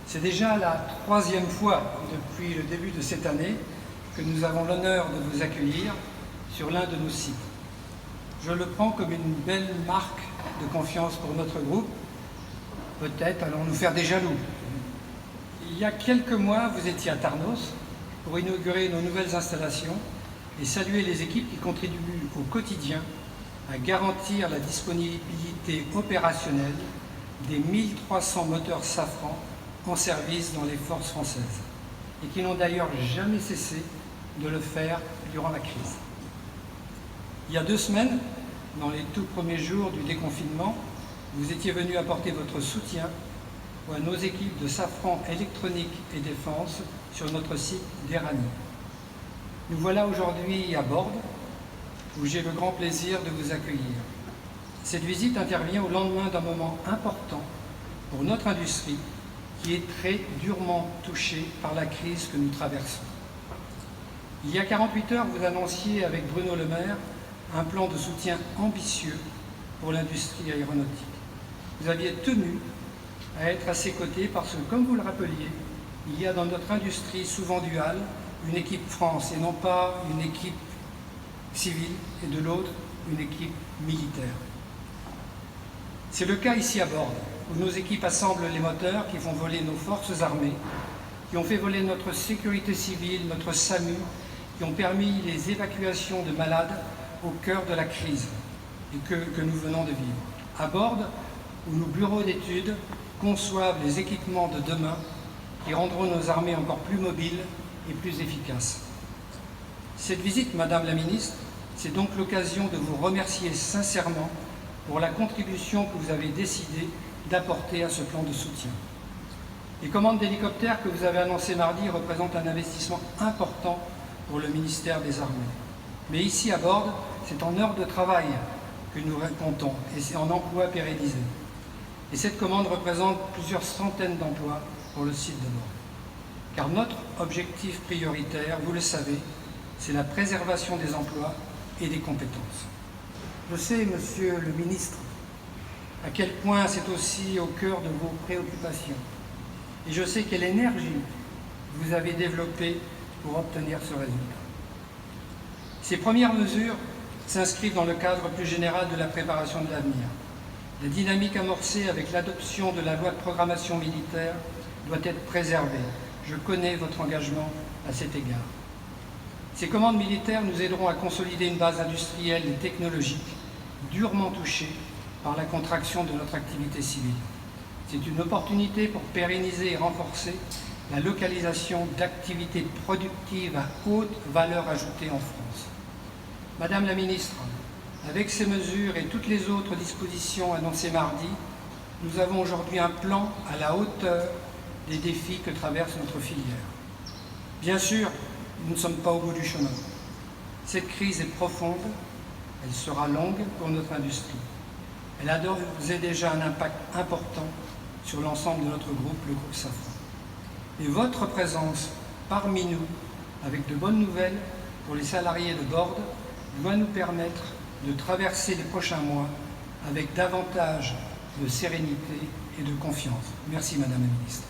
C'est déjà la troisième fois depuis le début de cette année que nous avons l'honneur de vous accueillir sur l'un de nos sites. Je le prends comme une belle marque de confiance pour notre groupe. Peut-être allons-nous faire des jaloux. Il y a quelques mois, vous étiez à Tarnos pour inaugurer nos nouvelles installations et saluer les équipes qui contribuent au quotidien à garantir la disponibilité opérationnelle des 1300 moteurs Safran en service dans les forces françaises et qui n'ont d'ailleurs jamais cessé de le faire durant la crise. Il y a 2 semaines, dans les tout premiers jours du déconfinement, vous étiez venu apporter votre soutien à nos équipes de Safran Électronique et Défense sur notre site d'Éragny. Nous voilà aujourd'hui à Bordes, où j'ai le grand plaisir de vous accueillir. Cette visite intervient au lendemain d'un moment important pour notre industrie qui est très durement touchée par la crise que nous traversons. Il y a 48 heures, vous annonciez avec Bruno Le Maire un plan de soutien ambitieux pour l'industrie aéronautique. Vous aviez tenu à être à ses côtés parce que, comme vous le rappeliez, il y a dans notre industrie souvent duale une équipe France et non pas une équipe civile et de l'autre une équipe militaire. C'est le cas ici à Bordes, où nos équipes assemblent les moteurs qui font voler nos forces armées, qui ont fait voler notre sécurité civile, notre SAMU, qui ont permis les évacuations de malades au cœur de la crise et que nous venons de vivre. À Bordes, où nos bureaux d'études conçoivent les équipements de demain qui rendront nos armées encore plus mobiles et plus efficaces. Cette visite, Madame la Ministre, c'est donc l'occasion de vous remercier sincèrement pour la contribution que vous avez décidé d'apporter à ce plan de soutien. Les commandes d'hélicoptères que vous avez annoncées mardi représentent un investissement important pour le ministère des Armées. Mais ici à Bordes, c'est en heures de travail que nous comptons et c'est en emplois pérennisés. Et cette commande représente plusieurs centaines d'emplois pour le site de Bordes. Car notre objectif prioritaire, vous le savez, c'est la préservation des emplois et des compétences. Je sais, Monsieur le Ministre, à quel point c'est aussi au cœur de vos préoccupations. Et je sais quelle énergie vous avez développée pour obtenir ce résultat. Ces premières mesures s'inscrivent dans le cadre plus général de la préparation de l'avenir. La dynamique amorcée avec l'adoption de la loi de programmation militaire doit être préservée. Je connais votre engagement à cet égard. Ces commandes militaires nous aideront à consolider une base industrielle et technologique durement touchée par la contraction de notre activité civile. C'est une opportunité pour pérenniser et renforcer la localisation d'activités productives à haute valeur ajoutée en France. Madame la Ministre, avec ces mesures et toutes les autres dispositions annoncées mardi, nous avons aujourd'hui un plan à la hauteur des défis que traverse notre filière. Bien sûr, nous ne sommes pas au bout du chemin. Cette crise est profonde, elle sera longue pour notre industrie. Elle a d'ores et déjà un impact important sur l'ensemble de notre groupe, le groupe Safran. Et votre présence parmi nous, avec de bonnes nouvelles pour les salariés de Bordes, doit nous permettre de traverser les prochains mois avec davantage de sérénité et de confiance. Merci Madame la Ministre.